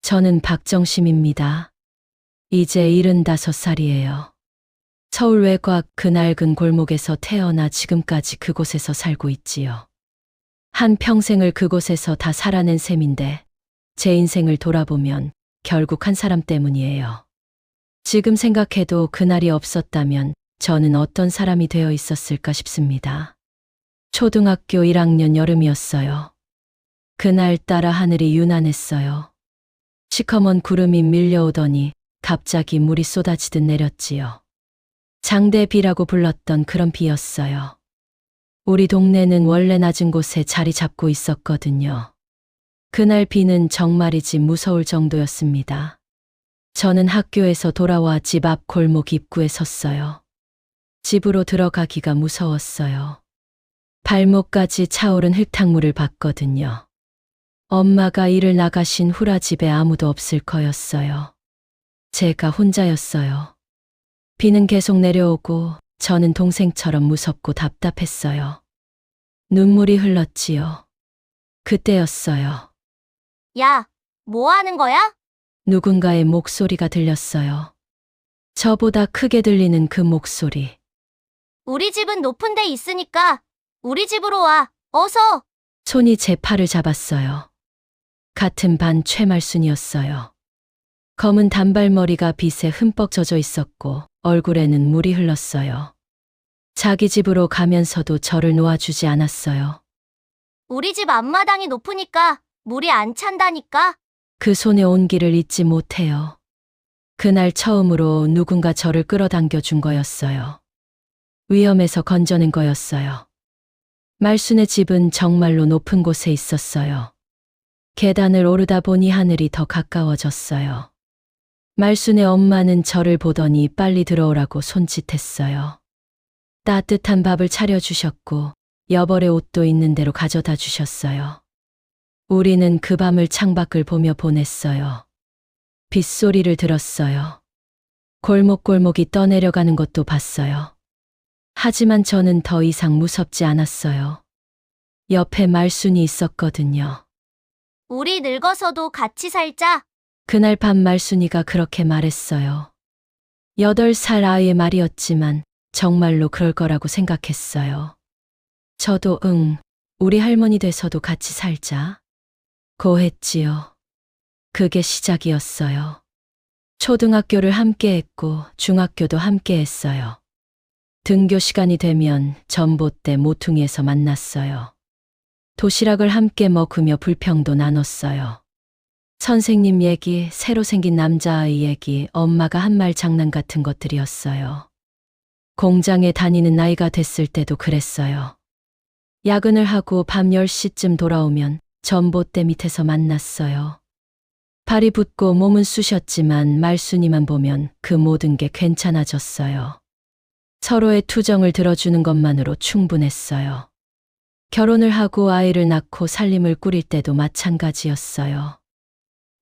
저는 박정심입니다. 이제 75살이에요. 서울 외곽 그 낡은 골목에서 태어나 지금까지 그곳에서 살고 있지요. 한 평생을 그곳에서 다 살아낸 셈인데 제 인생을 돌아보면 결국 한 사람 때문이에요. 지금 생각해도 그날이 없었다면 저는 어떤 사람이 되어 있었을까 싶습니다. 초등학교 1학년 여름이었어요. 그날따라 하늘이 유난했어요. 시커먼 구름이 밀려오더니 갑자기 물이 쏟아지듯 내렸지요. 장대비라고 불렀던 그런 비였어요. 우리 동네는 원래 낮은 곳에 자리 잡고 있었거든요. 그날 비는 정말이지 무서울 정도였습니다. 저는 학교에서 돌아와 집 앞 골목 입구에 섰어요. 집으로 들어가기가 무서웠어요. 발목까지 차오른 흙탕물을 봤거든요. 엄마가 일을 나가신 후라 집에 아무도 없을 거였어요. 제가 혼자였어요. 비는 계속 내려오고 저는 동생처럼 무섭고 답답했어요. 눈물이 흘렀지요. 그때였어요. 야, 뭐 하는 거야? 누군가의 목소리가 들렸어요. 저보다 크게 들리는 그 목소리. 우리 집은 높은 데 있으니까 우리 집으로 와. 어서. 손이 제 팔을 잡았어요. 같은 반 최말순이었어요. 검은 단발머리가 빛에 흠뻑 젖어 있었고 얼굴에는 물이 흘렀어요. 자기 집으로 가면서도 저를 놓아주지 않았어요. 우리 집 앞마당이 높으니까 물이 안 찬다니까. 그 손의 온기를 잊지 못해요. 그날 처음으로 누군가 저를 끌어당겨 준 거였어요. 위험해서 건져낸 거였어요. 말순의 집은 정말로 높은 곳에 있었어요. 계단을 오르다 보니 하늘이 더 가까워졌어요. 말순의 엄마는 저를 보더니 빨리 들어오라고 손짓했어요. 따뜻한 밥을 차려주셨고 여벌의 옷도 있는 대로 가져다 주셨어요. 우리는 그 밤을 창밖을 보며 보냈어요. 빗소리를 들었어요. 골목골목이 떠내려가는 것도 봤어요. 하지만 저는 더 이상 무섭지 않았어요. 옆에 말순이 있었거든요. 우리 늙어서도 같이 살자. 그날 밤 말순이가 그렇게 말했어요. 8살 아이의 말이었지만 정말로 그럴 거라고 생각했어요. 저도 우리 할머니 돼서도 같이 살자. 고 했지요. 그게 시작이었어요. 초등학교를 함께 했고 중학교도 함께 했어요. 등교 시간이 되면 전봇대 모퉁이에서 만났어요. 도시락을 함께 먹으며 불평도 나눴어요. 선생님 얘기, 새로 생긴 남자아이 얘기, 엄마가 한 말 장난 같은 것들이었어요. 공장에 다니는 나이가 됐을 때도 그랬어요. 야근을 하고 밤 10시쯤 돌아오면 전봇대 밑에서 만났어요. 발이 붓고 몸은 쑤셨지만 말순이만 보면 그 모든 게 괜찮아졌어요. 서로의 투정을 들어주는 것만으로 충분했어요. 결혼을 하고 아이를 낳고 살림을 꾸릴 때도 마찬가지였어요.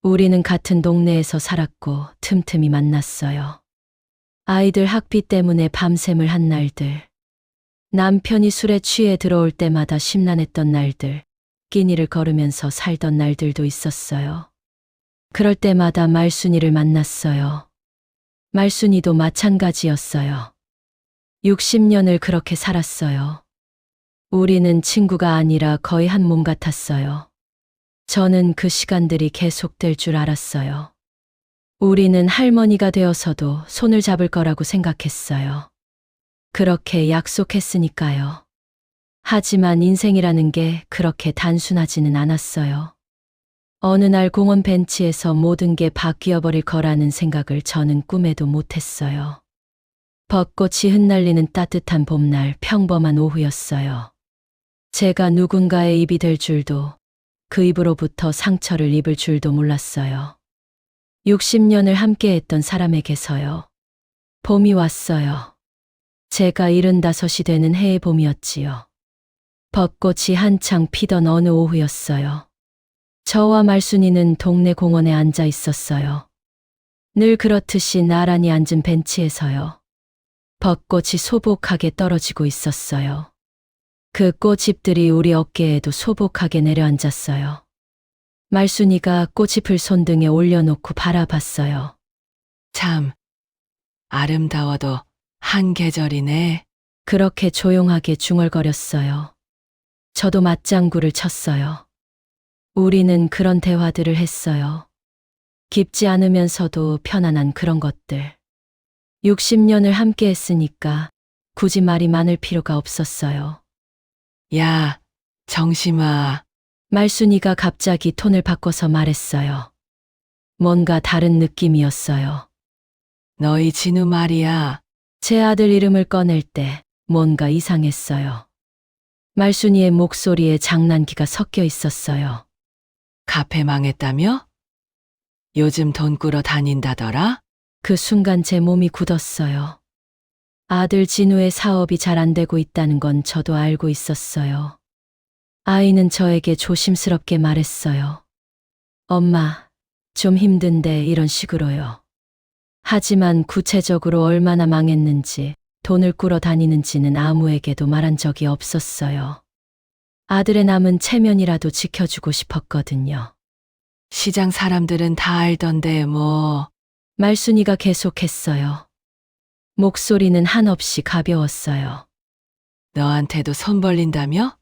우리는 같은 동네에서 살았고 틈틈이 만났어요. 아이들 학비 때문에 밤샘을 한 날들, 남편이 술에 취해 들어올 때마다 심란했던 날들, 끼니를 걸으면서 살던 날들도 있었어요. 그럴 때마다 말순이를 만났어요. 말순이도 마찬가지였어요. 60년을 그렇게 살았어요. 우리는 친구가 아니라 거의 한 몸 같았어요. 저는 그 시간들이 계속될 줄 알았어요. 우리는 할머니가 되어서도 손을 잡을 거라고 생각했어요. 그렇게 약속했으니까요. 하지만 인생이라는 게 그렇게 단순하지는 않았어요. 어느 날 공원 벤치에서 모든 게 바뀌어 버릴 거라는 생각을 저는 꿈에도 못했어요. 벚꽃이 흩날리는 따뜻한 봄날 평범한 오후였어요. 제가 누군가의 입이 될 줄도 그 입으로부터 상처를 입을 줄도 몰랐어요. 60년을 함께했던 사람에게서요. 봄이 왔어요. 제가 75이 되는 해의 봄이었지요. 벚꽃이 한창 피던 어느 오후였어요. 저와 말순이는 동네 공원에 앉아 있었어요. 늘 그렇듯이 나란히 앉은 벤치에서요. 벚꽃이 소복하게 떨어지고 있었어요. 그 꽃잎들이 우리 어깨에도 소복하게 내려앉았어요. 말순이가 꽃잎을 손등에 올려놓고 바라봤어요. 참, 아름다워도 한 계절이네. 그렇게 조용하게 중얼거렸어요. 저도 맞장구를 쳤어요. 우리는 그런 대화들을 했어요. 깊지 않으면서도 편안한 그런 것들. 60년을 함께 했으니까 굳이 말이 많을 필요가 없었어요. 야, 정심아. 말순이가 갑자기 톤을 바꿔서 말했어요. 뭔가 다른 느낌이었어요. 너희 진우 말이야. 제 아들 이름을 꺼낼 때 뭔가 이상했어요. 말순이의 목소리에 장난기가 섞여 있었어요. 카페 망했다며? 요즘 돈 꾸러 다닌다더라? 그 순간 제 몸이 굳었어요. 아들 진우의 사업이 잘 안 되고 있다는 건 저도 알고 있었어요. 아이는 저에게 조심스럽게 말했어요. 엄마, 좀 힘든데 이런 식으로요. 하지만 구체적으로 얼마나 망했는지, 돈을 꾸러 다니는지는 아무에게도 말한 적이 없었어요. 아들의 남은 체면이라도 지켜주고 싶었거든요. 시장 사람들은 다 알던데 뭐. 말순이가 계속했어요. 목소리는 한없이 가벼웠어요. 너한테도 손 벌린다며?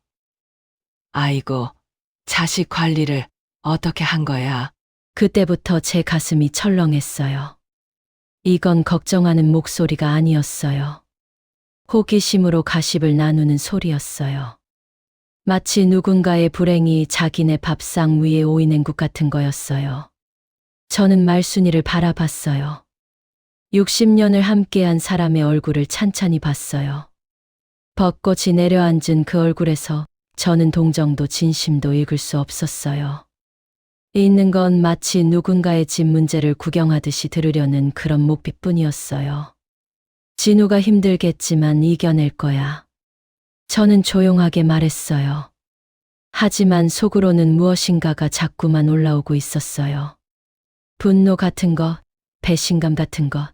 아이고, 자식 관리를 어떻게 한 거야? 그때부터 제 가슴이 철렁했어요. 이건 걱정하는 목소리가 아니었어요. 호기심으로 가십을 나누는 소리였어요. 마치 누군가의 불행이 자기네 밥상 위에 오이는 것 같은 거였어요. 저는 말순이를 바라봤어요. 60년을 함께한 사람의 얼굴을 찬찬히 봤어요. 벚꽃이 내려앉은 그 얼굴에서 저는 동정도 진심도 읽을 수 없었어요. 있는 건 마치 누군가의 집 문제를 구경하듯이 들으려는 그런 목빛뿐이었어요. 진우가 힘들겠지만 이겨낼 거야. 저는 조용하게 말했어요. 하지만 속으로는 무엇인가가 자꾸만 올라오고 있었어요. 분노 같은 것, 배신감 같은 것.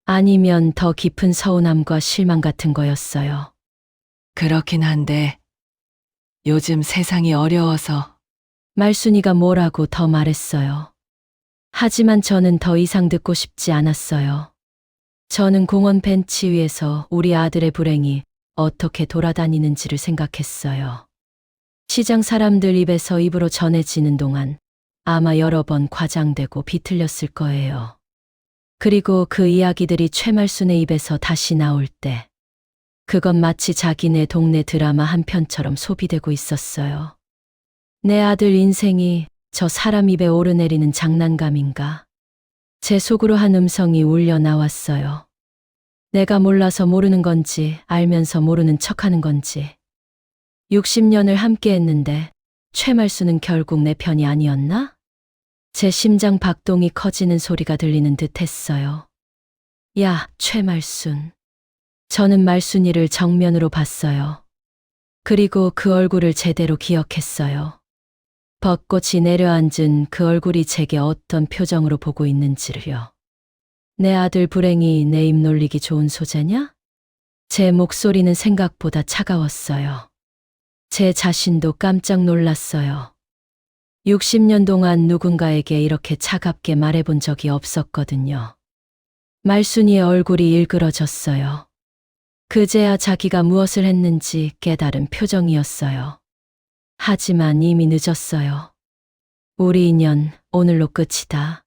아니면 더 깊은 서운함과 실망 같은 거였어요. 그렇긴 한데, 요즘 세상이 어려워서. 말순이가 뭐라고 더 말했어요. 하지만 저는 더 이상 듣고 싶지 않았어요. 저는 공원 벤치 위에서 우리 아들의 불행이 어떻게 돌아다니는지를 생각했어요. 시장 사람들 입에서 입으로 전해지는 동안 아마 여러 번 과장되고 비틀렸을 거예요. 그리고 그 이야기들이 최말순의 입에서 다시 나올 때 그건 마치 자기네 동네 드라마 한 편처럼 소비되고 있었어요. 내 아들 인생이 저 사람 입에 오르내리는 장난감인가? 제 속으로 한 음성이 울려 나왔어요. 내가 몰라서 모르는 건지 알면서 모르는 척하는 건지. 60년을 함께 했는데 최말순은 결국 내 편이 아니었나? 제 심장 박동이 커지는 소리가 들리는 듯 했어요. 야, 최말순. 저는 말순이를 정면으로 봤어요. 그리고 그 얼굴을 제대로 기억했어요. 벚꽃이 내려앉은 그 얼굴이 제게 어떤 표정으로 보고 있는지를요. 내 아들 불행이 내 입 놀리기 좋은 소재냐? 제 목소리는 생각보다 차가웠어요. 제 자신도 깜짝 놀랐어요. 60년 동안 누군가에게 이렇게 차갑게 말해본 적이 없었거든요. 말순이의 얼굴이 일그러졌어요. 그제야 자기가 무엇을 했는지 깨달은 표정이었어요. 하지만 이미 늦었어요. 우리 인연 오늘로 끝이다.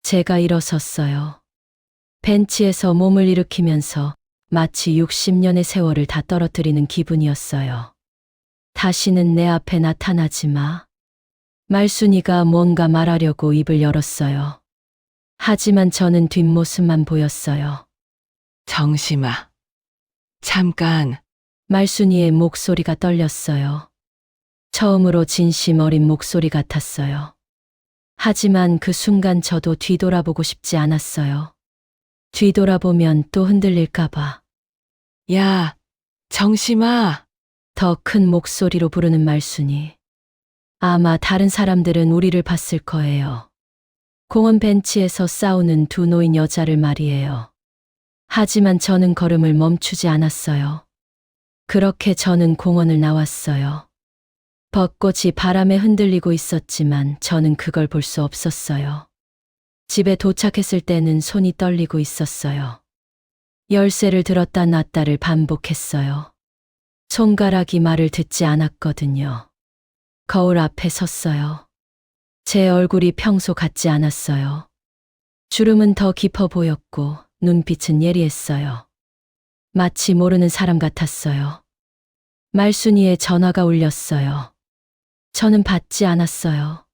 제가 일어섰어요. 벤치에서 몸을 일으키면서 마치 60년의 세월을 다 떨어뜨리는 기분이었어요. 다시는 내 앞에 나타나지 마. 말순이가 뭔가 말하려고 입을 열었어요. 하지만 저는 뒷모습만 보였어요. 정심아. 잠깐. 말순이의 목소리가 떨렸어요. 처음으로 진심 어린 목소리 같았어요. 하지만 그 순간 저도 뒤돌아보고 싶지 않았어요. 뒤돌아보면 또 흔들릴까봐. 야, 정심아. 더 큰 목소리로 부르는 말순이. 아마 다른 사람들은 우리를 봤을 거예요. 공원 벤치에서 싸우는 두 노인 여자를 말이에요. 하지만 저는 걸음을 멈추지 않았어요. 그렇게 저는 공원을 나왔어요. 벚꽃이 바람에 흔들리고 있었지만 저는 그걸 볼 수 없었어요. 집에 도착했을 때는 손이 떨리고 있었어요. 열쇠를 들었다 놨다를 반복했어요. 손가락이 말을 듣지 않았거든요. 거울 앞에 섰어요. 제 얼굴이 평소 같지 않았어요. 주름은 더 깊어 보였고 눈빛은 예리했어요. 마치 모르는 사람 같았어요. 말순이의 전화가 울렸어요. 저는 받지 않았어요.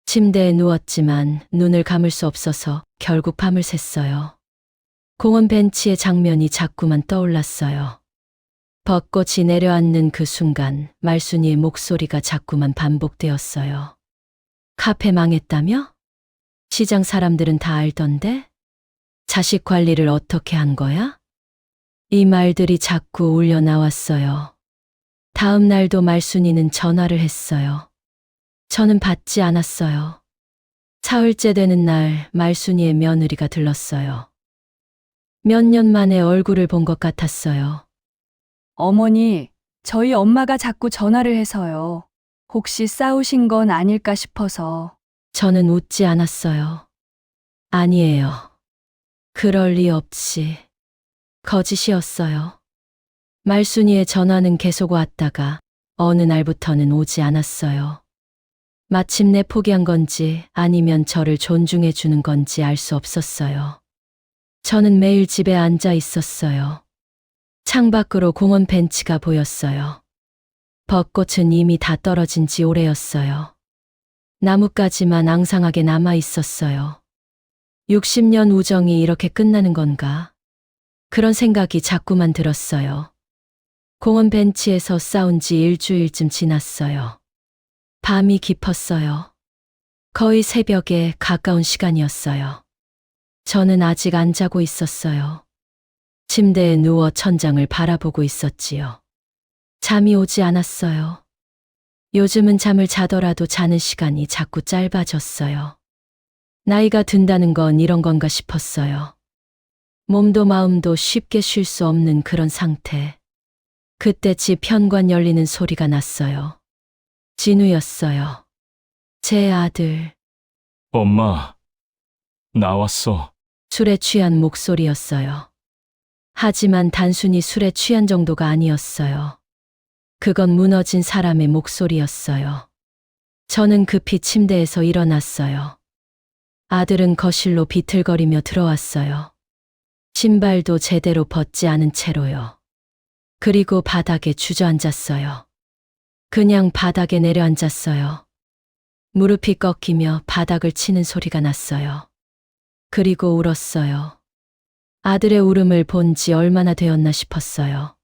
침대에 누웠지만 눈을 감을 수 없어서 결국 밤을 샜어요. 공원 벤치의 장면이 자꾸만 떠올랐어요. 벚꽃이 내려앉는 그 순간 말순이의 목소리가 자꾸만 반복되었어요. 카페 망했다며? 시장 사람들은 다 알던데? 자식 관리를 어떻게 한 거야? 이 말들이 자꾸 울려 나왔어요. 다음 날도 말순이는 전화를 했어요. 저는 받지 않았어요. 사흘째 되는 날 말순이의 며느리가 들렀어요. 몇 년 만에 얼굴을 본 것 같았어요. 어머니, 저희 엄마가 자꾸 전화를 해서요. 혹시 싸우신 건 아닐까 싶어서. 저는 웃지 않았어요. 아니에요. 그럴 리 없이. 거짓이었어요. 말순이의 전화는 계속 왔다가 어느 날부터는 오지 않았어요. 마침내 포기한 건지 아니면 저를 존중해 주는 건지 알 수 없었어요. 저는 매일 집에 앉아 있었어요. 창밖으로 공원 벤치가 보였어요. 벚꽃은 이미 다 떨어진 지 오래였어요. 나뭇가지만 앙상하게 남아 있었어요. 60년 우정이 이렇게 끝나는 건가? 그런 생각이 자꾸만 들었어요. 공원 벤치에서 싸운 지 일주일쯤 지났어요. 밤이 깊었어요. 거의 새벽에 가까운 시간이었어요. 저는 아직 안 자고 있었어요. 침대에 누워 천장을 바라보고 있었지요. 잠이 오지 않았어요. 요즘은 잠을 자더라도 자는 시간이 자꾸 짧아졌어요. 나이가 든다는 건 이런 건가 싶었어요. 몸도 마음도 쉽게 쉴 수 없는 그런 상태. 그때 집 현관 열리는 소리가 났어요. 진우였어요. 제 아들. 엄마, 나왔어. 술에 취한 목소리였어요. 하지만 단순히 술에 취한 정도가 아니었어요. 그건 무너진 사람의 목소리였어요. 저는 급히 침대에서 일어났어요. 아들은 거실로 비틀거리며 들어왔어요. 신발도 제대로 벗지 않은 채로요. 그리고 바닥에 주저앉았어요. 그냥 바닥에 내려앉았어요. 무릎이 꺾이며 바닥을 치는 소리가 났어요. 그리고 울었어요. 아들의 울음을 본 지 얼마나 되었나 싶었어요.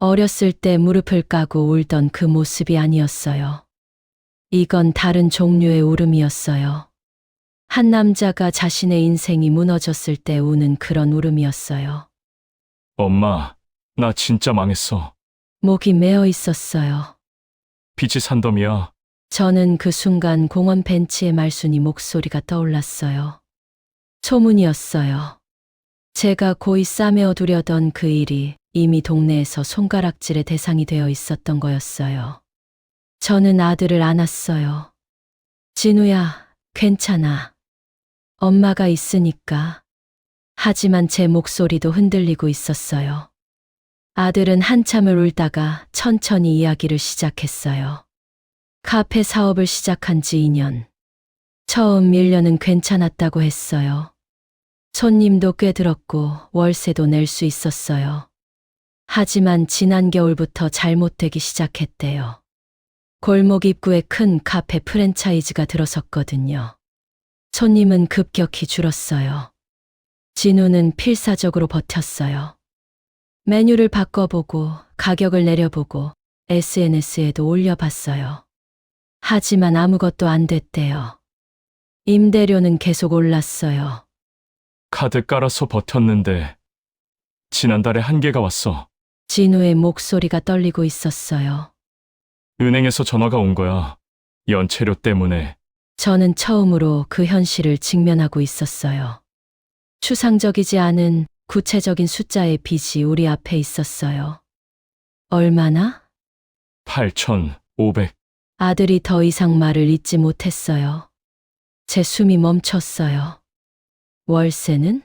어렸을 때 무릎을 까고 울던 그 모습이 아니었어요. 이건 다른 종류의 울음이었어요. 한 남자가 자신의 인생이 무너졌을 때 우는 그런 울음이었어요. 엄마, 나 진짜 망했어. 목이 메어 있었어요. 빛이 산더미야. 저는 그 순간 공원 벤치의 말순이 목소리가 떠올랐어요. 소문이었어요. 제가 고이 싸매어 두려던 그 일이 이미 동네에서 손가락질의 대상이 되어 있었던 거였어요. 저는 아들을 안았어요. 진우야, 괜찮아. 엄마가 있으니까. 하지만 제 목소리도 흔들리고 있었어요. 아들은 한참을 울다가 천천히 이야기를 시작했어요. 카페 사업을 시작한 지 2년. 처음 1년은 괜찮았다고 했어요. 손님도 꽤 들었고 월세도 낼 수 있었어요. 하지만 지난 겨울부터 잘못되기 시작했대요. 골목 입구에 큰 카페 프랜차이즈가 들어섰거든요. 손님은 급격히 줄었어요. 진우는 필사적으로 버텼어요. 메뉴를 바꿔보고 가격을 내려보고 SNS에도 올려봤어요. 하지만 아무것도 안 됐대요. 임대료는 계속 올랐어요. 카드 깔아서 버텼는데 지난달에 한계가 왔어. 진우의 목소리가 떨리고 있었어요. 은행에서 전화가 온 거야. 연체료 때문에. 저는 처음으로 그 현실을 직면하고 있었어요. 추상적이지 않은 구체적인 숫자의 빚이 우리 앞에 있었어요. 얼마나? 8,500. 아들이 더 이상 말을 잇지 못했어요. 제 숨이 멈췄어요. 월세는?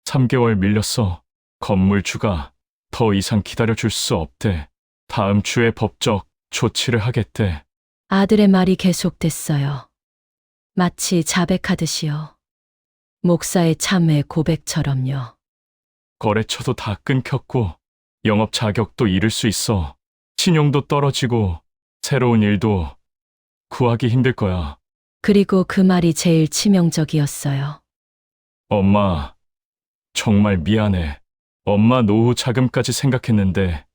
3개월 밀렸어. 건물주가 더 이상 기다려줄 수 없대. 다음 주에 법적 조치를 하겠대. 아들의 말이 계속됐어요. 마치 자백하듯이요. 목사의 참회 고백처럼요. 거래처도 다 끊겼고 영업 자격도 잃을 수 있어. 신용도 떨어지고 새로운 일도 구하기 힘들 거야. 그리고 그 말이 제일 치명적이었어요. 엄마, 정말 미안해. 엄마 노후 자금까지 생각했는데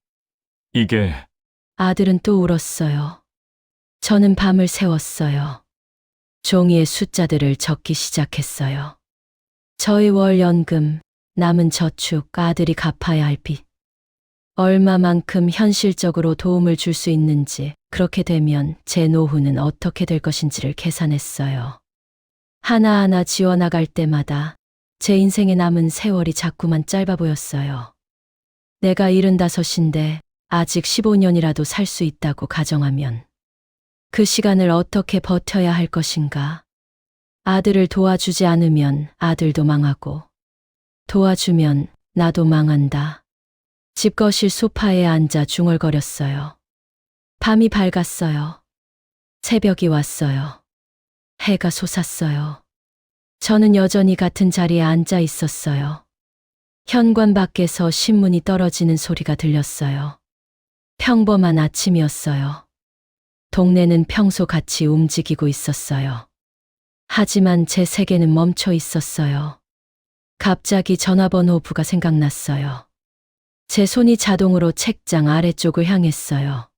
이게 아들은 또 울었어요. 저는 밤을 새웠어요. 종이에 숫자들을 적기 시작했어요. 저희 월 연금, 남은 저축, 아들이 갚아야 할 빚. 얼마만큼 현실적으로 도움을 줄 수 있는지, 그렇게 되면 제 노후는 어떻게 될 것인지를 계산했어요. 하나하나 지워나갈 때마다 제 인생에 남은 세월이 자꾸만 짧아 보였어요. 내가 75인데 아직 15년이라도 살 수 있다고 가정하면 그 시간을 어떻게 버텨야 할 것인가? 아들을 도와주지 않으면 아들도 망하고 도와주면 나도 망한다. 집거실 소파에 앉아 중얼거렸어요. 밤이 밝았어요. 새벽이 왔어요. 해가 솟았어요. 저는 여전히 같은 자리에 앉아 있었어요. 현관 밖에서 신문이 떨어지는 소리가 들렸어요. 평범한 아침이었어요. 동네는 평소 같이 움직이고 있었어요. 하지만 제 세계는 멈춰 있었어요. 갑자기 전화번호부가 생각났어요. 제 손이 자동으로 책장 아래쪽을 향했어요.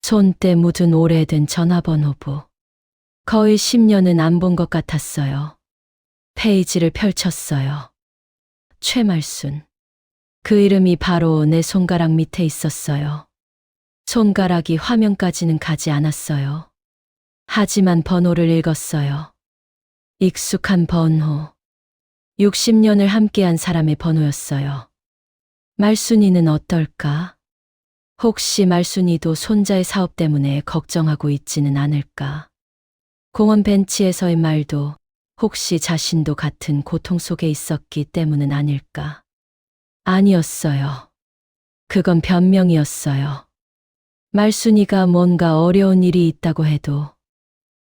손때 묻은 오래된 전화번호부. 거의 10년은 안 본 것 같았어요. 페이지를 펼쳤어요. 최말순. 그 이름이 바로 내 손가락 밑에 있었어요. 손가락이 화면까지는 가지 않았어요. 하지만 번호를 읽었어요. 익숙한 번호. 60년을 함께한 사람의 번호였어요. 말순이는 어떨까? 혹시 말순이도 손자의 사업 때문에 걱정하고 있지는 않을까? 공원 벤치에서의 말도 혹시 자신도 같은 고통 속에 있었기 때문은 아닐까? 아니었어요. 그건 변명이었어요. 말순이가 뭔가 어려운 일이 있다고 해도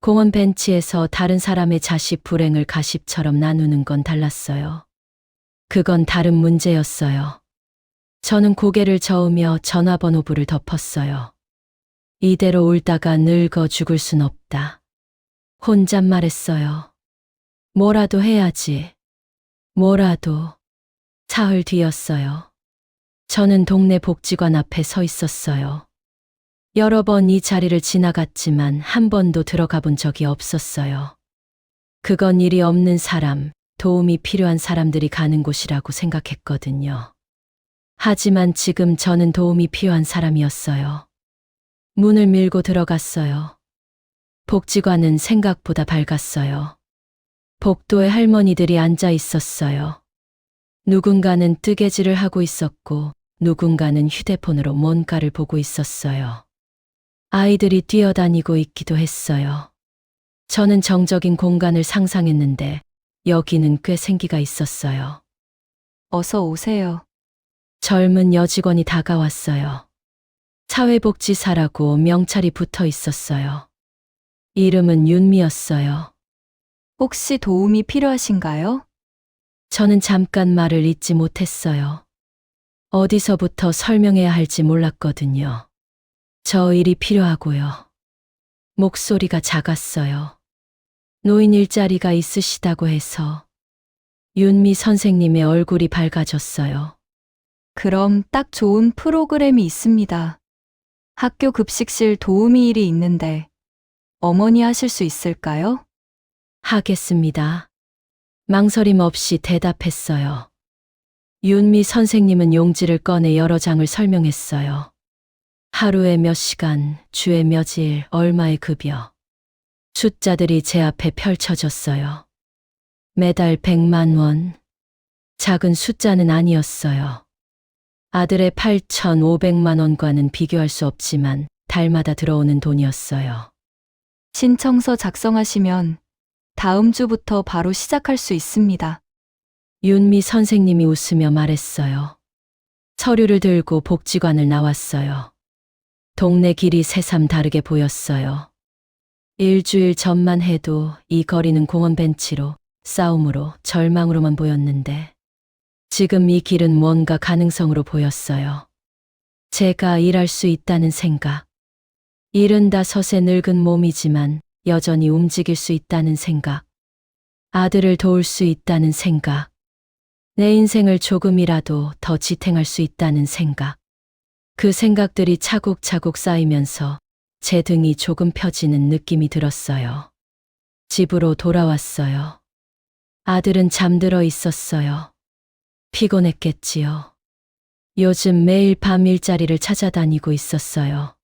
공원 벤치에서 다른 사람의 자식 불행을 가십처럼 나누는 건 달랐어요. 그건 다른 문제였어요. 저는 고개를 저으며 전화번호부를 덮었어요. 이대로 울다가 늙어 죽을 순 없다. 혼잣말했어요. 뭐라도 해야지. 뭐라도. 사흘 뒤였어요. 저는 동네 복지관 앞에 서 있었어요. 여러 번 이 자리를 지나갔지만 한 번도 들어가 본 적이 없었어요. 그건 일이 없는 사람, 도움이 필요한 사람들이 가는 곳이라고 생각했거든요. 하지만 지금 저는 도움이 필요한 사람이었어요. 문을 밀고 들어갔어요. 복지관은 생각보다 밝았어요. 복도에 할머니들이 앉아 있었어요. 누군가는 뜨개질을 하고 있었고 누군가는 휴대폰으로 뭔가를 보고 있었어요. 아이들이 뛰어다니고 있기도 했어요. 저는 정적인 공간을 상상했는데 여기는 꽤 생기가 있었어요. 어서 오세요. 젊은 여직원이 다가왔어요. 사회복지사라고 명찰이 붙어 있었어요. 이름은 윤미였어요. 혹시 도움이 필요하신가요? 저는 잠깐 말을 잇지 못했어요. 어디서부터 설명해야 할지 몰랐거든요. 저 일이 필요하고요. 목소리가 작았어요. 노인 일자리가 있으시다고 해서 윤미 선생님의 얼굴이 밝아졌어요. 그럼 딱 좋은 프로그램이 있습니다. 학교 급식실 도우미 일이 있는데 어머니 하실 수 있을까요? 하겠습니다. 망설임 없이 대답했어요. 윤미 선생님은 용지를 꺼내 여러 장을 설명했어요. 하루에 몇 시간, 주에 며칠, 얼마의 급여. 숫자들이 제 앞에 펼쳐졌어요. 매달 100만 원. 작은 숫자는 아니었어요. 아들의 8,500만 원과는 비교할 수 없지만 달마다 들어오는 돈이었어요. 신청서 작성하시면 다음 주부터 바로 시작할 수 있습니다. 윤미 선생님이 웃으며 말했어요. 서류를 들고 복지관을 나왔어요. 동네 길이 새삼 다르게 보였어요. 일주일 전만 해도 이 거리는 공원 벤치로, 싸움으로, 절망으로만 보였는데 지금 이 길은 뭔가 가능성으로 보였어요. 제가 일할 수 있다는 생각. 75의 늙은 몸이지만 여전히 움직일 수 있다는 생각. 아들을 도울 수 있다는 생각. 내 인생을 조금이라도 더 지탱할 수 있다는 생각. 그 생각들이 차곡차곡 쌓이면서 제 등이 조금 펴지는 느낌이 들었어요. 집으로 돌아왔어요. 아들은 잠들어 있었어요. 피곤했겠지요. 요즘 매일 밤 일자리를 찾아다니고 있었어요.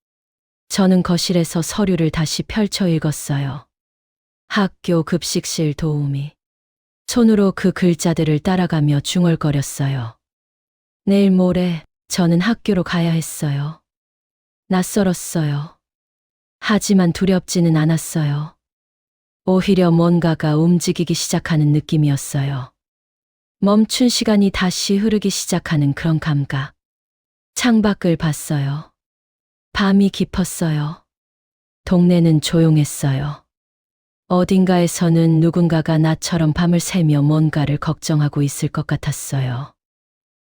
저는 거실에서 서류를 다시 펼쳐 읽었어요. 학교 급식실 도우미. 손으로 그 글자들을 따라가며 중얼거렸어요. 내일 모레 저는 학교로 가야 했어요. 낯설었어요. 하지만 두렵지는 않았어요. 오히려 뭔가가 움직이기 시작하는 느낌이었어요. 멈춘 시간이 다시 흐르기 시작하는 그런 감각. 창밖을 봤어요. 밤이 깊었어요. 동네는 조용했어요. 어딘가에서는 누군가가 나처럼 밤을 새며 뭔가를 걱정하고 있을 것 같았어요.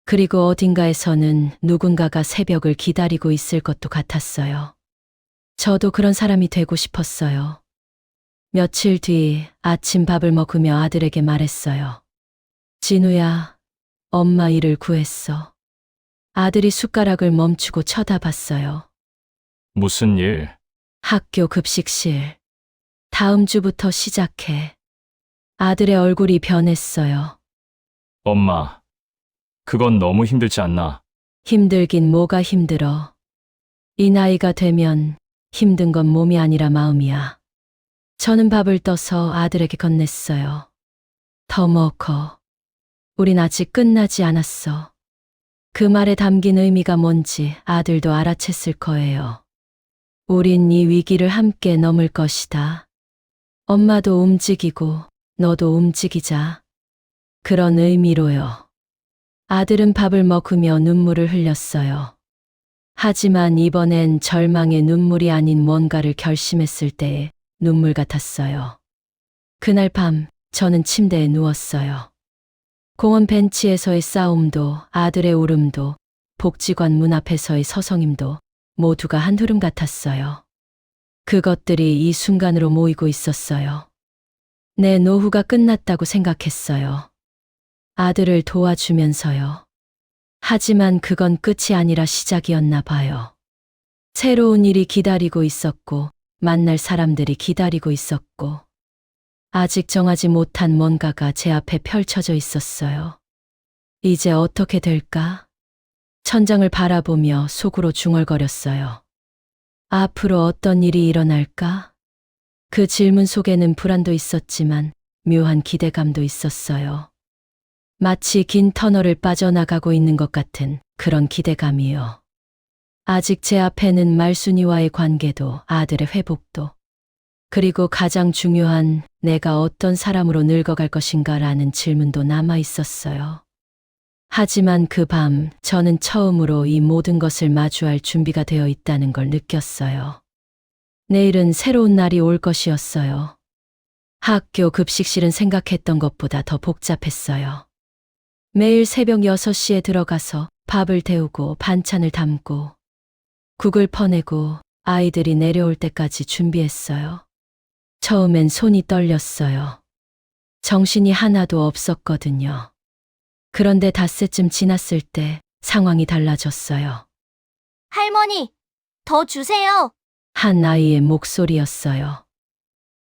그리고 어딘가에서는 누군가가 새벽을 기다리고 있을 것도 같았어요. 저도 그런 사람이 되고 싶었어요. 며칠 뒤 아침 밥을 먹으며 아들에게 말했어요. 진우야, 엄마 일을 구했어. 아들이 숟가락을 멈추고 쳐다봤어요. 무슨 일? 학교 급식실. 다음 주부터 시작해. 아들의 얼굴이 변했어요. 엄마, 그건 너무 힘들지 않나? 힘들긴 뭐가 힘들어. 이 나이가 되면 힘든 건 몸이 아니라 마음이야. 저는 밥을 떠서 아들에게 건넸어요. 더 먹어. 우린 아직 끝나지 않았어. 그 말에 담긴 의미가 뭔지 아들도 알아챘을 거예요. 우린 이 위기를 함께 넘을 것이다. 엄마도 움직이고 너도 움직이자. 그런 의미로요. 아들은 밥을 먹으며 눈물을 흘렸어요. 하지만 이번엔 절망의 눈물이 아닌 뭔가를 결심했을 때의 눈물 같았어요. 그날 밤 저는 침대에 누웠어요. 공원 벤치에서의 싸움도 아들의 울음도 복지관 문 앞에서의 서성임도 모두가 한 흐름 같았어요. 그것들이 이 순간으로 모이고 있었어요. 내 노후가 끝났다고 생각했어요. 아들을 도와주면서요. 하지만 그건 끝이 아니라 시작이었나 봐요. 새로운 일이 기다리고 있었고, 만날 사람들이 기다리고 있었고, 아직 정하지 못한 뭔가가 제 앞에 펼쳐져 있었어요. 이제 어떻게 될까? 천장을 바라보며 속으로 중얼거렸어요. 앞으로 어떤 일이 일어날까? 그 질문 속에는 불안도 있었지만 묘한 기대감도 있었어요. 마치 긴 터널을 빠져나가고 있는 것 같은 그런 기대감이요. 아직 제 앞에는 말순이와의 관계도 아들의 회복도 그리고 가장 중요한 내가 어떤 사람으로 늙어갈 것인가라는 질문도 남아 있었어요. 하지만 그 밤 저는 처음으로 이 모든 것을 마주할 준비가 되어 있다는 걸 느꼈어요. 내일은 새로운 날이 올 것이었어요. 학교 급식실은 생각했던 것보다 더 복잡했어요. 매일 새벽 6시에 들어가서 밥을 데우고 반찬을 담고 국을 퍼내고 아이들이 내려올 때까지 준비했어요. 처음엔 손이 떨렸어요. 정신이 하나도 없었거든요. 그런데 닷새쯤 지났을 때 상황이 달라졌어요. 할머니, 더 주세요. 한 아이의 목소리였어요.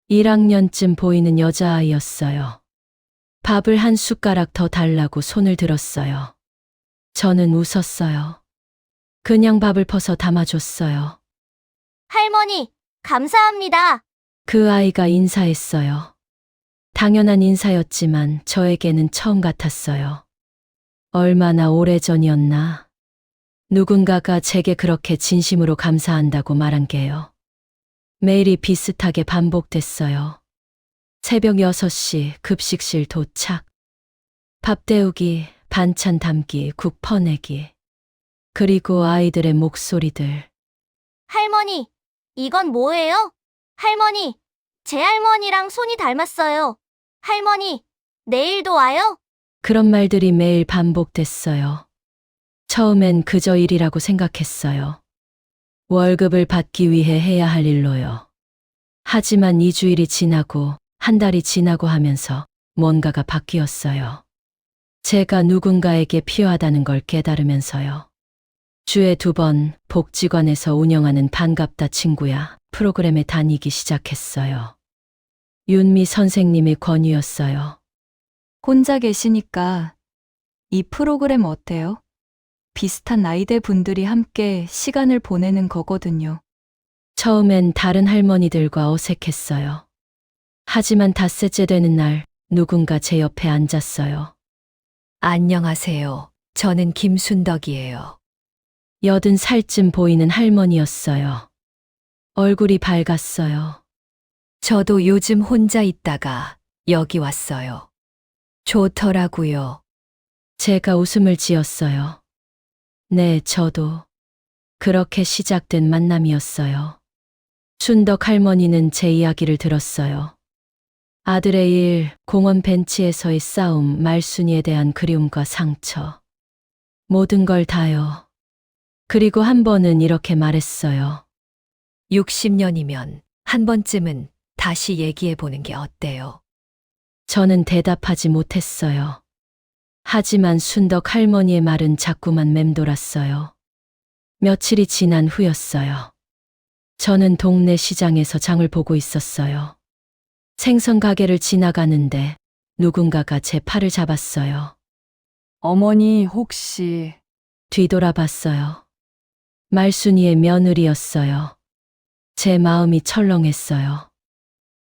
1학년쯤 보이는 여자아이였어요. 밥을 한 숟가락 더 달라고 손을 들었어요. 저는 웃었어요. 그냥 밥을 퍼서 담아줬어요. 할머니, 감사합니다. 그 아이가 인사했어요. 당연한 인사였지만 저에게는 처음 같았어요. 얼마나 오래전이었나. 누군가가 제게 그렇게 진심으로 감사한다고 말한 게요. 매일이 비슷하게 반복됐어요. 새벽 6시 급식실 도착. 밥 데우기, 반찬 담기, 국 퍼내기. 그리고 아이들의 목소리들. 할머니, 이건 뭐예요? 할머니, 제 할머니랑 손이 닮았어요. 할머니, 내일도 와요? 그런 말들이 매일 반복됐어요. 처음엔 그저 일이라고 생각했어요. 월급을 받기 위해 해야 할 일로요. 하지만 2주일이 지나고 한 달이 지나고 하면서 뭔가가 바뀌었어요. 제가 누군가에게 필요하다는 걸 깨달으면서요. 주에 2번 복지관에서 운영하는 반갑다 친구야 프로그램에 다니기 시작했어요. 윤미 선생님의 권유였어요. 혼자 계시니까 이 프로그램 어때요? 비슷한 나이대 분들이 함께 시간을 보내는 거거든요. 처음엔 다른 할머니들과 어색했어요. 하지만 닷새째 되는 날 누군가 제 옆에 앉았어요. 안녕하세요. 저는 김순덕이에요. 80살쯤 보이는 할머니였어요. 얼굴이 밝았어요. 저도 요즘 혼자 있다가 여기 왔어요. 좋더라고요. 제가 웃음을 지었어요. 네, 저도. 그렇게 시작된 만남이었어요. 순덕 할머니는 제 이야기를 들었어요. 아들의 일, 공원 벤치에서의 싸움, 말순이에 대한 그리움과 상처. 모든 걸 다요. 그리고 한 번은 이렇게 말했어요. 60년이면 한 번쯤은 다시 얘기해 보는 게 어때요? 저는 대답하지 못했어요. 하지만 순덕 할머니의 말은 자꾸만 맴돌았어요. 며칠이 지난 후였어요. 저는 동네 시장에서 장을 보고 있었어요. 생선 가게를 지나가는데 누군가가 제 팔을 잡았어요. 어머니 혹시 뒤돌아봤어요. 말순이의 며느리였어요. 제 마음이 철렁했어요.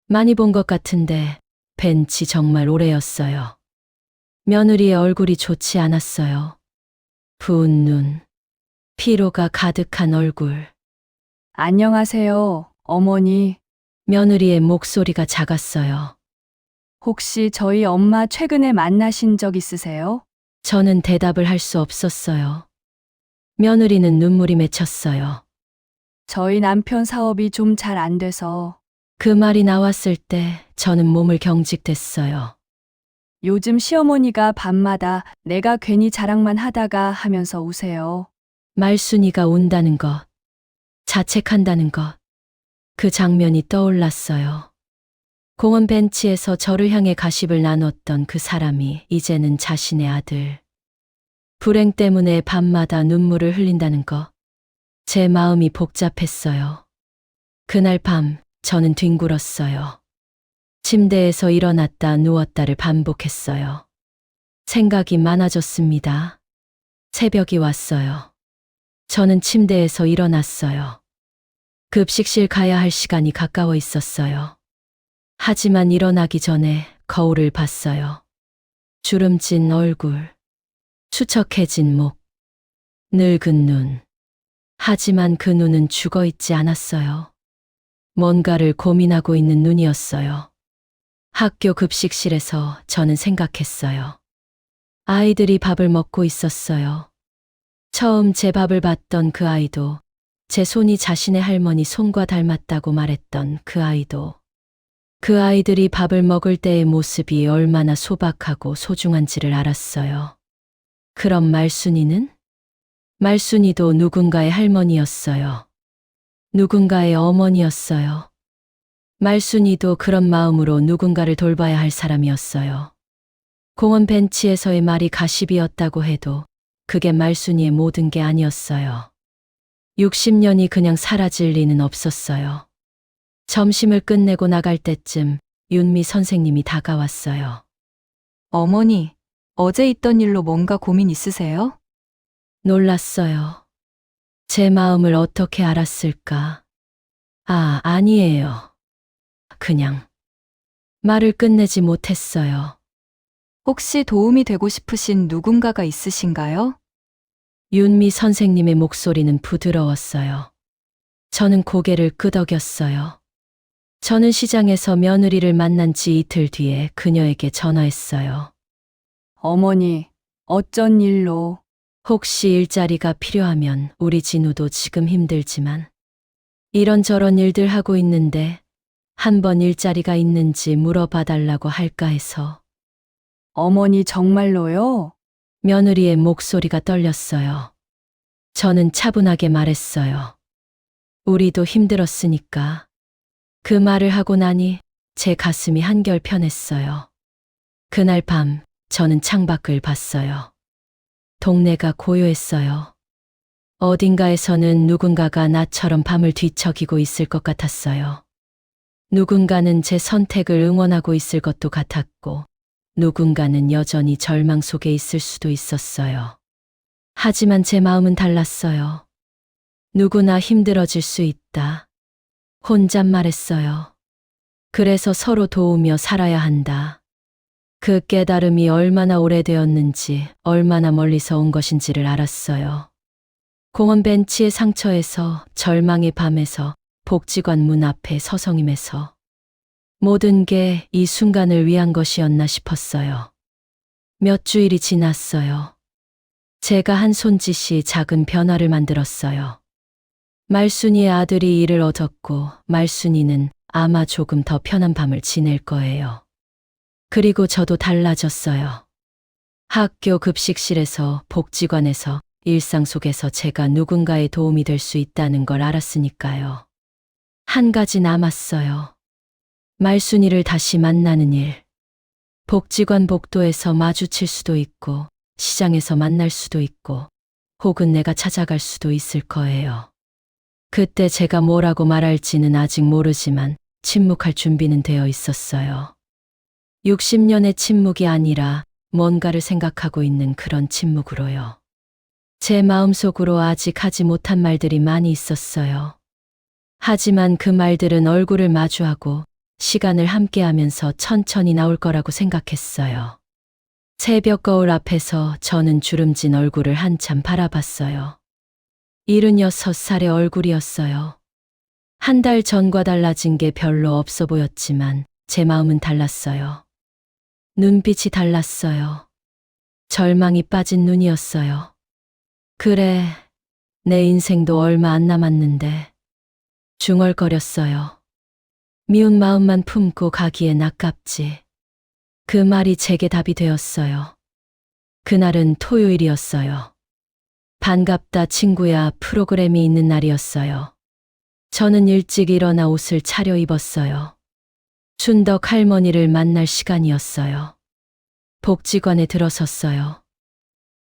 많이 본 것 같은데 뵌 지 정말 오래였어요. 며느리의 얼굴이 좋지 않았어요. 부은 눈, 피로가 가득한 얼굴. 안녕하세요, 어머니. 며느리의 목소리가 작았어요. 혹시 저희 엄마 최근에 만나신 적 있으세요? 저는 대답을 할 수 없었어요. 며느리는 눈물이 맺혔어요. 저희 남편 사업이 좀 잘 안 돼서 그 말이 나왔을 때 저는 몸을 경직됐어요. 요즘 시어머니가 밤마다 내가 괜히 자랑만 하다가 하면서 우세요. 말순이가 운다는 것, 자책한다는 것, 그 장면이 떠올랐어요. 공원 벤치에서 저를 향해 가십을 나눴던 그 사람이 이제는 자신의 아들. 불행 때문에 밤마다 눈물을 흘린다는 것. 제 마음이 복잡했어요. 그날 밤 저는 뒹굴었어요. 침대에서 일어났다 누웠다를 반복했어요. 생각이 많아졌습니다. 새벽이 왔어요. 저는 침대에서 일어났어요. 급식실 가야 할 시간이 가까워 있었어요. 하지만 일어나기 전에 거울을 봤어요. 주름진 얼굴, 수척해진 목, 늙은 눈. 하지만 그 눈은 죽어 있지 않았어요. 뭔가를 고민하고 있는 눈이었어요. 학교 급식실에서 저는 생각했어요. 아이들이 밥을 먹고 있었어요. 처음 제 밥을 봤던 그 아이도, 제 손이 자신의 할머니 손과 닮았다고 말했던 그 아이도, 그 아이들이 밥을 먹을 때의 모습이 얼마나 소박하고 소중한지를 알았어요. 그럼 말순이는? 말순이도 누군가의 할머니였어요. 누군가의 어머니였어요. 말순이도 그런 마음으로 누군가를 돌봐야 할 사람이었어요. 공원 벤치에서의 말이 가십이었다고 해도 그게 말순이의 모든 게 아니었어요. 60년이 그냥 사라질 리는 없었어요. 점심을 끝내고 나갈 때쯤 윤미 선생님이 다가왔어요. 어머니, 어제 있던 일로 뭔가 고민 있으세요? 놀랐어요. 제 마음을 어떻게 알았을까? 아니에요. 그냥 말을 끝내지 못했어요. 혹시 도움이 되고 싶으신 누군가가 있으신가요? 윤미 선생님의 목소리는 부드러웠어요. 저는 고개를 끄덕였어요. 저는 시장에서 며느리를 만난 지 이틀 뒤에 그녀에게 전화했어요. 어머니, 어쩐 일로? 혹시 일자리가 필요하면 우리 진우도 지금 힘들지만 이런저런 일들 하고 있는데 한번 일자리가 있는지 물어봐 달라고 할까 해서. 어머니 정말로요? 며느리의 목소리가 떨렸어요. 저는 차분하게 말했어요. 우리도 힘들었으니까. 그 말을 하고 나니 제 가슴이 한결 편했어요. 그날 밤 저는 창밖을 봤어요. 동네가 고요했어요. 어딘가에서는 누군가가 나처럼 밤을 뒤척이고 있을 것 같았어요. 누군가는 제 선택을 응원하고 있을 것도 같았고, 누군가는 여전히 절망 속에 있을 수도 있었어요. 하지만 제 마음은 달랐어요. 누구나 힘들어질 수 있다. 혼잣말했어요. 그래서 서로 도우며 살아야 한다. 그 깨달음이 얼마나 오래되었는지, 얼마나 멀리서 온 것인지를 알았어요. 공원 벤치의 상처에서, 절망의 밤에서, 복지관 문 앞에 서성임에서 모든 게 이 순간을 위한 것이었나 싶었어요. 몇 주일이 지났어요. 제가 한 손짓이 작은 변화를 만들었어요. 말순이의 아들이 일을 얻었고 말순이는 아마 조금 더 편한 밤을 지낼 거예요. 그리고 저도 달라졌어요. 학교 급식실에서, 복지관에서, 일상 속에서 제가 누군가의 도움이 될 수 있다는 걸 알았으니까요. 한 가지 남았어요. 말순이를 다시 만나는 일. 복지관 복도에서 마주칠 수도 있고, 시장에서 만날 수도 있고, 혹은 내가 찾아갈 수도 있을 거예요. 그때 제가 뭐라고 말할지는 아직 모르지만 침묵할 준비는 되어 있었어요. 60년의 침묵이 아니라 뭔가를 생각하고 있는 그런 침묵으로요. 제 마음속으로 아직 하지 못한 말들이 많이 있었어요. 하지만 그 말들은 얼굴을 마주하고 시간을 함께하면서 천천히 나올 거라고 생각했어요. 새벽 거울 앞에서 저는 주름진 얼굴을 한참 바라봤어요. 76살의 얼굴이었어요. 한 달 전과 달라진 게 별로 없어 보였지만 제 마음은 달랐어요. 눈빛이 달랐어요. 절망이 빠진 눈이었어요. 그래, 내 인생도 얼마 안 남았는데. 중얼거렸어요. 미운 마음만 품고 가기엔 아깝지. 그 말이 제게 답이 되었어요. 그날은 토요일이었어요. 반갑다 친구야 프로그램이 있는 날이었어요. 저는 일찍 일어나 옷을 차려입었어요. 춘덕 할머니를 만날 시간이었어요. 복지관에 들어섰어요.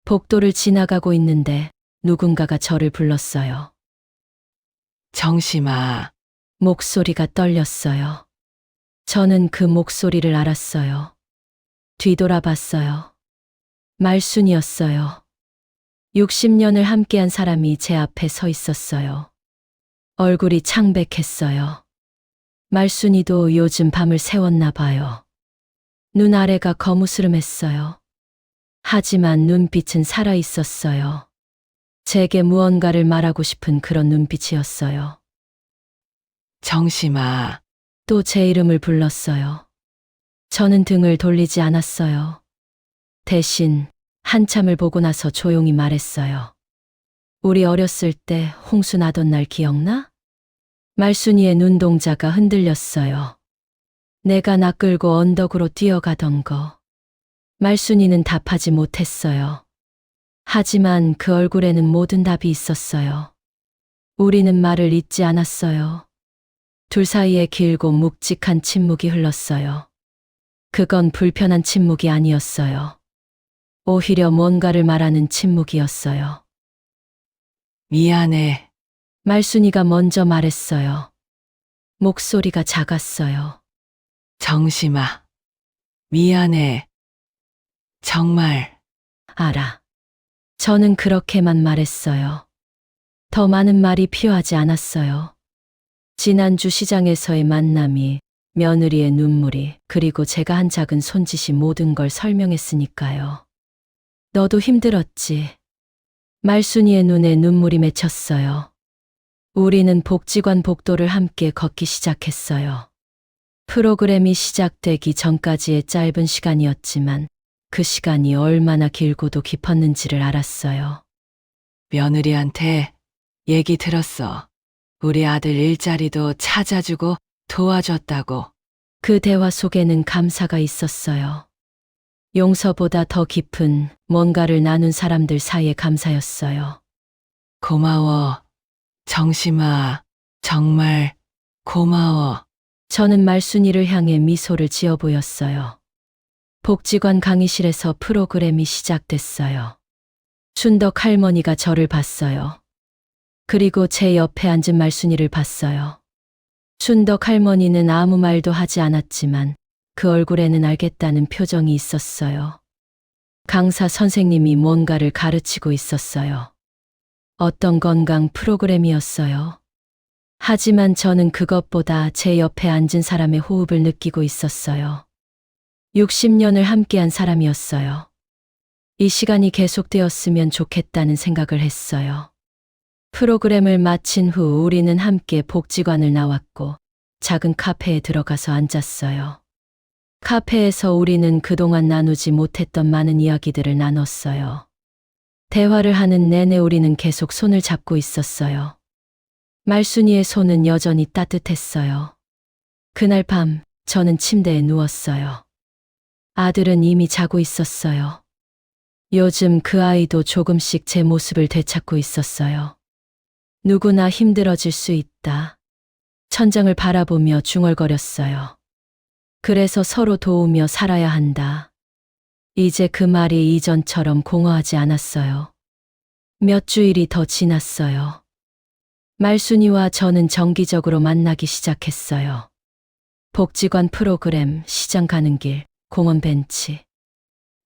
복도를 지나가고 있는데 누군가가 저를 불렀어요. 정심아, 목소리가 떨렸어요. 저는 그 목소리를 알았어요. 뒤돌아봤어요. 말순이었어요. 60년을 함께한 사람이 제 앞에 서 있었어요. 얼굴이 창백했어요. 말순이도 요즘 밤을 새웠나 봐요. 눈 아래가 거무스름했어요. 하지만 눈빛은 살아 있었어요. 제게 무언가를 말하고 싶은 그런 눈빛이었어요. 정심아, 또 제 이름을 불렀어요. 저는 등을 돌리지 않았어요. 대신 한참을 보고 나서 조용히 말했어요. 우리 어렸을 때 홍수 나던 날 기억나? 말순이의 눈동자가 흔들렸어요. 내가 나 끌고 언덕으로 뛰어가던 거. 말순이는 답하지 못했어요. 하지만 그 얼굴에는 모든 답이 있었어요. 우리는 말을 잇지 않았어요. 둘 사이에 길고 묵직한 침묵이 흘렀어요. 그건 불편한 침묵이 아니었어요. 오히려 뭔가를 말하는 침묵이었어요. 미안해. 말순이가 먼저 말했어요. 목소리가 작았어요. 정심아, 미안해. 정말. 알아. 저는 그렇게만 말했어요. 더 많은 말이 필요하지 않았어요. 지난주 시장에서의 만남이, 며느리의 눈물이, 그리고 제가 한 작은 손짓이 모든 걸 설명했으니까요. 너도 힘들었지. 말순이의 눈에 눈물이 맺혔어요. 우리는 복지관 복도를 함께 걷기 시작했어요. 프로그램이 시작되기 전까지의 짧은 시간이었지만 그 시간이 얼마나 길고도 깊었는지를 알았어요. 며느리한테 얘기 들었어. 우리 아들 일자리도 찾아주고 도와줬다고. 그 대화 속에는 감사가 있었어요. 용서보다 더 깊은 뭔가를 나눈 사람들 사이의 감사였어요. 고마워. 정심아, 정말 고마워. 저는 말순이를 향해 미소를 지어 보였어요. 복지관 강의실에서 프로그램이 시작됐어요. 순덕 할머니가 저를 봤어요. 그리고 제 옆에 앉은 말순이를 봤어요. 순덕 할머니는 아무 말도 하지 않았지만 그 얼굴에는 알겠다는 표정이 있었어요. 강사 선생님이 뭔가를 가르치고 있었어요. 어떤 건강 프로그램이었어요. 하지만 저는 그것보다 제 옆에 앉은 사람의 호흡을 느끼고 있었어요. 60년을 함께한 사람이었어요. 이 시간이 계속되었으면 좋겠다는 생각을 했어요. 프로그램을 마친 후 우리는 함께 복지관을 나왔고 작은 카페에 들어가서 앉았어요. 카페에서 우리는 그동안 나누지 못했던 많은 이야기들을 나눴어요. 대화를 하는 내내 우리는 계속 손을 잡고 있었어요. 말순이의 손은 여전히 따뜻했어요. 그날 밤 저는 침대에 누웠어요. 아들은 이미 자고 있었어요. 요즘 그 아이도 조금씩 제 모습을 되찾고 있었어요. 누구나 힘들어질 수 있다. 천장을 바라보며 중얼거렸어요. 그래서 서로 도우며 살아야 한다. 이제 그 말이 이전처럼 공허하지 않았어요. 몇 주일이 더 지났어요. 말순이와 저는 정기적으로 만나기 시작했어요. 복지관 프로그램, 시장 가는 길, 공원 벤치.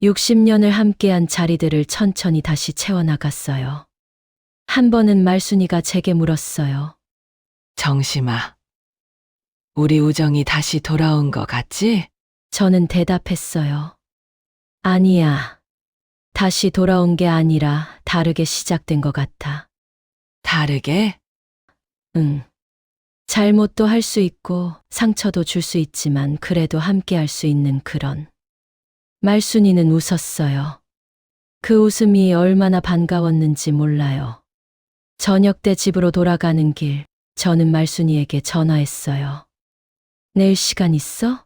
60년을 함께한 자리들을 천천히 다시 채워나갔어요. 한 번은 말순이가 제게 물었어요. 정심아, 우리 우정이 다시 돌아온 것 같지? 저는 대답했어요. 아니야. 다시 돌아온 게 아니라 다르게 시작된 것 같아. 다르게? 응. 잘못도 할 수 있고 상처도 줄 수 있지만 그래도 함께 할 수 있는 그런. 말순이는 웃었어요. 그 웃음이 얼마나 반가웠는지 몰라요. 저녁 때 집으로 돌아가는 길, 저는 말순이에게 전화했어요. 내일 시간 있어?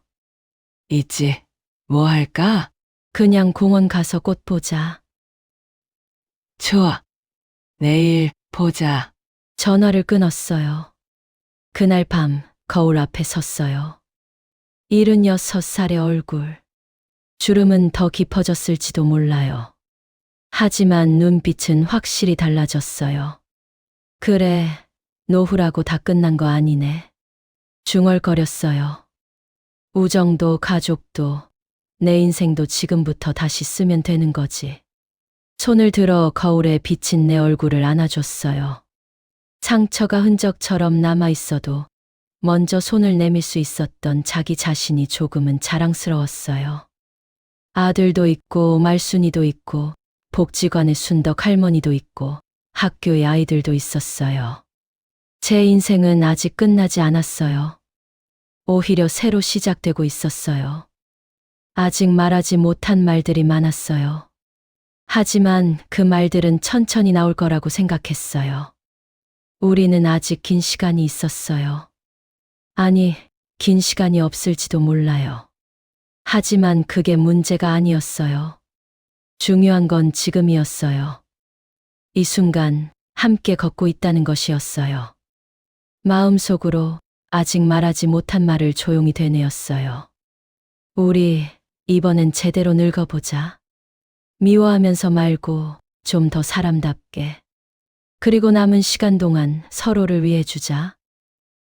있지. 뭐 할까? 그냥 공원 가서 꽃 보자. 좋아. 내일 보자. 전화를 끊었어요. 그날 밤 거울 앞에 섰어요. 76살의 얼굴. 주름은 더 깊어졌을지도 몰라요. 하지만 눈빛은 확실히 달라졌어요. 그래, 노후라고 다 끝난 거 아니네. 중얼거렸어요. 우정도 가족도 내 인생도 지금부터 다시 쓰면 되는 거지. 손을 들어 거울에 비친 내 얼굴을 안아줬어요. 상처가 흔적처럼 남아있어도 먼저 손을 내밀 수 있었던 자기 자신이 조금은 자랑스러웠어요. 아들도 있고 말순이도 있고 복지관의 순덕 할머니도 있고 학교의 아이들도 있었어요. 제 인생은 아직 끝나지 않았어요. 오히려 새로 시작되고 있었어요. 아직 말하지 못한 말들이 많았어요. 하지만 그 말들은 천천히 나올 거라고 생각했어요. 우리는 아직 긴 시간이 있었어요. 아니, 긴 시간이 없을지도 몰라요. 하지만 그게 문제가 아니었어요. 중요한 건 지금이었어요. 이 순간 함께 걷고 있다는 것이었어요. 마음속으로 아직 말하지 못한 말을 조용히 되뇌었어요. 우리 이번엔 제대로 늙어보자. 미워하면서 말고 좀 더 사람답게. 그리고 남은 시간 동안 서로를 위해 주자.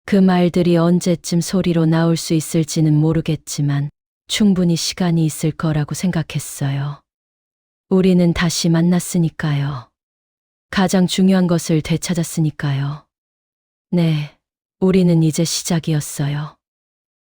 그 말들이 언제쯤 소리로 나올 수 있을지는 모르겠지만 충분히 시간이 있을 거라고 생각했어요. 우리는 다시 만났으니까요. 가장 중요한 것을 되찾았으니까요. 네, 우리는 이제 시작이었어요.